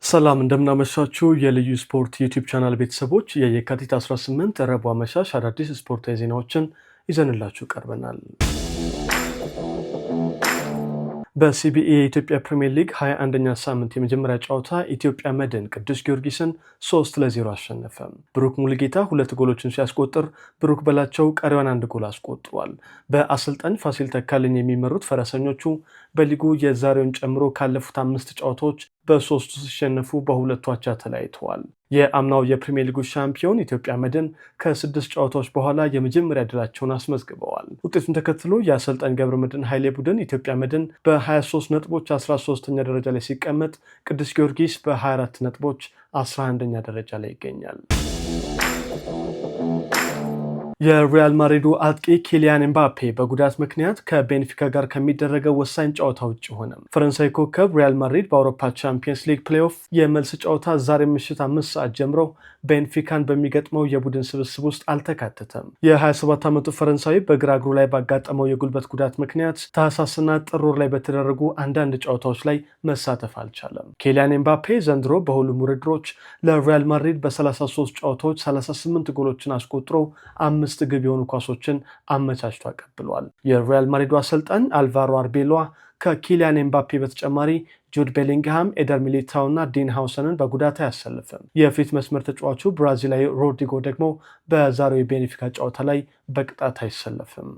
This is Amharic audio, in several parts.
ሰላም እንደምናመሻችሁ የልዩ ስፖርት ዩቲዩብ ቻናል ቤተሰቦች የየካቲት 18 ረቡዕ አመሻሽ አዳዲስ ስፖርታዊ ዜናዎችን ይዘንላችሁ ቀርበናል። በሲቢኢ የኢትዮጵያ ፕሪሚየር ሊግ 21ኛ ሳምንት የመጀመሪያ ጨዋታ ኢትዮጵያ መድን ቅዱስ ጊዮርጊስን 3-0 አሸነፈ። ብሩክ ሙሉጌታ 2 ጎሎችን ሲያስቆጥር ብሩክ በላቸው ቀሪዋን 1 ጎል አስቆጥሯል። በአሰልጣኝ ፋሲል ተካልኝ የሚመሩት ፈረሰኞቹ በሊጉ የዛሬውን ጨምሮ ካለፉት 5 ጨዋታዎች በ3 ሲሸነፉ በሁለቱ አቻ ተለያይተዋል። የአምናው የፕሪሚየር ሊጉ ሻምፒዮን ኢትዮጵያ መድን ከ6 ጨዋታዎች በኋላ የመጀመሪያ ድላቸውን አስመዝግበዋል። ውጤቱን ተከትሎ የአሰልጣኝ ገብረመድህን ኃይሌ ቡድን ኢትዮጵያ መድን በ23 ነጥቦች 13ኛ ደረጃ ላይ ሲቀመጥ፣ ቅዱስ ጊዮርጊስ በ24 ነጥቦች 11ኛ ደረጃ ላይ ይገኛል። የሪያል ማድሪዱ አጥቂ ኪሊያን ኤምባፔ በጉዳት ምክንያት ከቤንፊካ ጋር ከሚደረገው ወሳኝ ጨዋታ ውጭ ሆነ። ፈረንሳይ ኮከብ ሪያል ማድሪድ በአውሮፓ ቻምፒየንስ ሊግ ፕሌይኦፍ የመልስ ጨዋታ ዛሬ ምሽት 5 ሰዓት ጀምሮ ቤንፊካን በሚገጥመው የቡድን ስብስብ ውስጥ አልተካተተም። የ27 ዓመቱ ፈረንሳዊ በግራ እግሩ ላይ ባጋጠመው የጉልበት ጉዳት ምክንያት ታህሳስና ጥር ወር ላይ በተደረጉ አንዳንድ ጨዋታዎች ላይ መሳተፍ አልቻለም። ኪሊያን ኤምባፔ ዘንድሮ በሁሉም ውድድሮች ለሪያል ማድሪድ በ33 ጨዋታዎች 38 ጎሎችን አስቆጥሮ 5 ግብ የሆኑ ኳሶችን አመቻችቶ አቀብሏል። የሪያል ማድሪዱ አሰልጣኝ አልቫሮ አርቤሎዋ ከኪሊያን ኤምባፔ በተጨማሪ ጁድ ቤሊንግሃም፣ ኤደር ሚሊታው እና ዲን ሃውሰንን በጉዳት አያሰልፍም። የፊት መስመር ተጫዋቹ ብራዚላዊ ሮድሪጎ ደግሞ በዛሬው የቤኔፊካ ጨዋታ ላይ በቅጣት አይሰለፍም።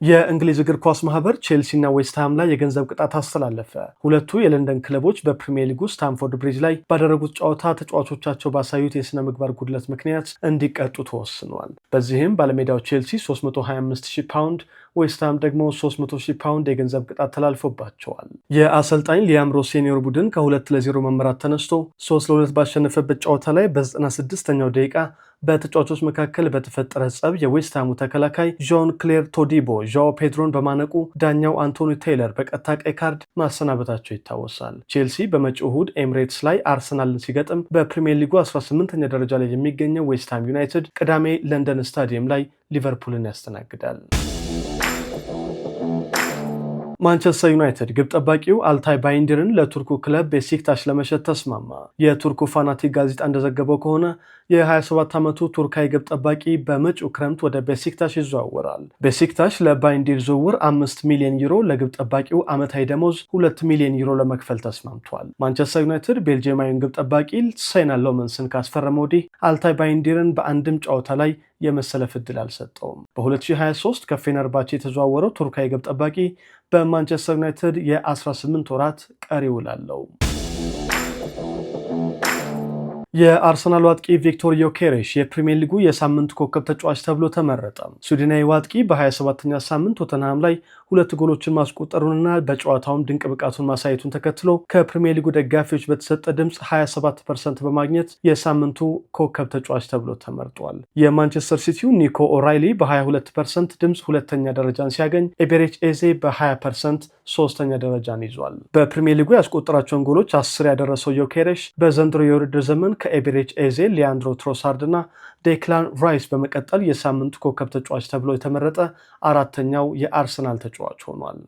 የእንግሊዝ እግር ኳስ ማህበር ቼልሲና ዌስትሃም ላይ የገንዘብ ቅጣት አስተላለፈ። ሁለቱ የለንደን ክለቦች በፕሪሚየር ሊጉ ስታንፎርድ ብሪጅ ላይ ባደረጉት ጨዋታ ተጫዋቾቻቸው ባሳዩት የሥነ ምግባር ጉድለት ምክንያት እንዲቀጡ ተወስኗል። በዚህም ባለሜዳው ቼልሲ 325,000 ፓውንድ፣ ዌስትሃም ደግሞ 300,000 ፓውንድ የገንዘብ ቅጣት ተላልፎባቸዋል። የአሰልጣኝ ሊያም ሮስ ሴኒዮር ቡድን ከ2-0 መመራት ተነስቶ 3-2 ባሸነፈበት ጨዋታ ላይ በ96ኛው ደቂቃ በተጫዋቾች መካከል በተፈጠረ ጸብ የዌስትሃሙ ተከላካይ ዣን ክሌር ቶዲቦ ዣኦ ፔድሮን በማነቁ ዳኛው አንቶኒ ቴይለር በቀጥታ ቀይ ካርድ ማሰናበታቸው ይታወሳል። ቼልሲ በመጪው እሁድ ኤምሬትስ ላይ አርሰናልን ሲገጥም፣ በፕሪሚየር ሊጉ 18ኛ ደረጃ ላይ የሚገኘው ዌስትሃም ዩናይትድ ቅዳሜ ለንደን ስታዲየም ላይ ሊቨርፑልን ያስተናግዳል። ማንቸስተር ዩናይትድ ግብ ጠባቂው አልታይ ባይንዲርን ለቱርኩ ክለብ ቤሲክታሽ ለመሸጥ ተስማማ። የቱርኩ ፋናቲክ ጋዜጣ እንደዘገበው ከሆነ የ27 ዓመቱ ቱርካዊ ግብ ጠባቂ በመጪው ክረምት ወደ ቤሲክታሽ ይዘዋወራል። ቤሲክታሽ ለባይንዲር ዝውውር 5 ሚሊዮን ዩሮ፣ ለግብ ጠባቂው ዓመታዊ ደሞዝ 2 ሚሊዮን ዩሮ ለመክፈል ተስማምቷል። ማንቸስተር ዩናይትድ ቤልጂየማዊውን ግብ ጠባቂ ሴና ሎመንስን ካስፈረመ ወዲህ አልታይ ባይንዲርን በአንድም ጨዋታ ላይ የመሰለፍ ዕድል አልሰጠውም። በ2023 ከፌነርባቼ የተዘዋወረው ቱርካዊ ግብ ጠባቂ በማንቸስተር ዩናይትድ የ18 ወራት ቀሪ ውል አለው። የአርሰናል አጥቂ ቪክቶር ዮኬሬሽ የፕሪሚየር ሊጉ የሳምንት ኮከብ ተጫዋች ተብሎ ተመረጠ። ስዊድናዊ አጥቂ በ27ኛ ሳምንት ቶተንሃም ላይ 2 ጎሎችን ማስቆጠሩንና በጨዋታውም ድንቅ ብቃቱን ማሳየቱን ተከትሎ ከፕሪሚየር ሊጉ ደጋፊዎች በተሰጠ ድምፅ 27% በማግኘት የሳምንቱ ኮከብ ተጫዋች ተብሎ ተመርጧል። የማንቸስተር ሲቲው ኒኮ ኦራይሊ በ22% ድምፅ ሁለተኛ ደረጃን ሲያገኝ፣ ኤቤሬች ኤዜ በ20% ሶስተኛ ደረጃን ይዟል። በፕሪሚየር ሊጉ ያስቆጠራቸውን ጎሎች 10 ያደረሰው ዮኬሬሽ በዘንድሮ የውድድር ዘመን ከኤቤሬች ኤዜ፣ ሊያንድሮ ትሮሳርድ እና ዴክላን ራይስ በመቀጠል የሳምንቱ ኮከብ ተጫዋች ተብሎ የተመረጠ 4ኛው የአርሰናል ተጫዋች ሆኗል።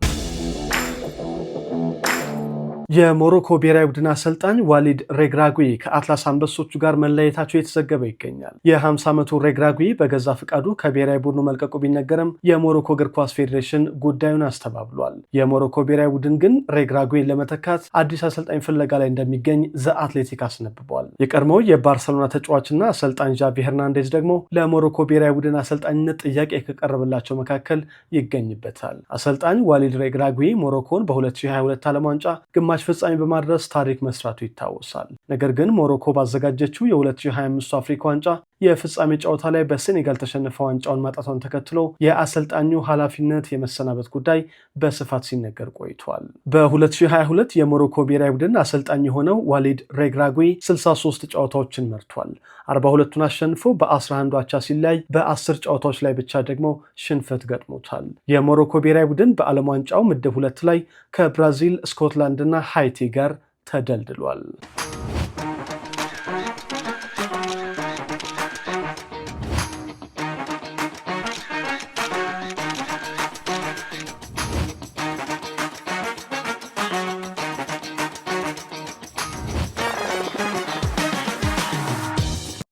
የሞሮኮ ብሔራዊ ቡድን አሰልጣኝ ዋሊድ ሬግራጉይ ከአትላስ አንበሶቹ ጋር መለየታቸው የተዘገበ ይገኛል። የ50 ዓመቱ ሬግራጉይ በገዛ ፍቃዱ ከብሔራዊ ቡድኑ መልቀቁ ቢነገርም የሞሮኮ እግር ኳስ ፌዴሬሽን ጉዳዩን አስተባብሏል። የሞሮኮ ብሔራዊ ቡድን ግን ሬግራጉይን ለመተካት አዲስ አሰልጣኝ ፍለጋ ላይ እንደሚገኝ ዘ አትሌቲክ አስነብቧል። የቀድሞው የባርሰሎና ተጫዋችና አሰልጣኝ ዣቪ ሄርናንዴዝ ደግሞ ለሞሮኮ ብሔራዊ ቡድን አሰልጣኝነት ጥያቄ ከቀረበላቸው መካከል ይገኝበታል። አሰልጣኝ ዋሊድ ሬግራጉይ ሞሮኮን በ2022 ዓለም ዋንጫ ግማሽ ፍጻሜ በማድረስ ታሪክ መስራቱ ይታወሳል። ነገር ግን ሞሮኮ ባዘጋጀችው የ2025 አፍሪካ ዋንጫ የፍጻሜ ጨዋታ ላይ በሴኔጋል ተሸንፈ ዋንጫውን ማጣቷን ተከትሎ የአሰልጣኙ ኃላፊነት የመሰናበት ጉዳይ በስፋት ሲነገር ቆይቷል። በ2022 የሞሮኮ ብሔራዊ ቡድን አሰልጣኝ የሆነው ዋሊድ ሬግራጉይ 63 ጨዋታዎችን መርቷል። 42ቱን አሸንፎ በ11 አቻ ሲለያይ በ10 ጨዋታዎች ላይ ብቻ ደግሞ ሽንፈት ገጥሞታል። የሞሮኮ ብሔራዊ ቡድን በዓለም ዋንጫው ምድብ 2 ላይ ከብራዚል፣ ስኮትላንድ እና ሃይቲ ጋር ተደልድሏል።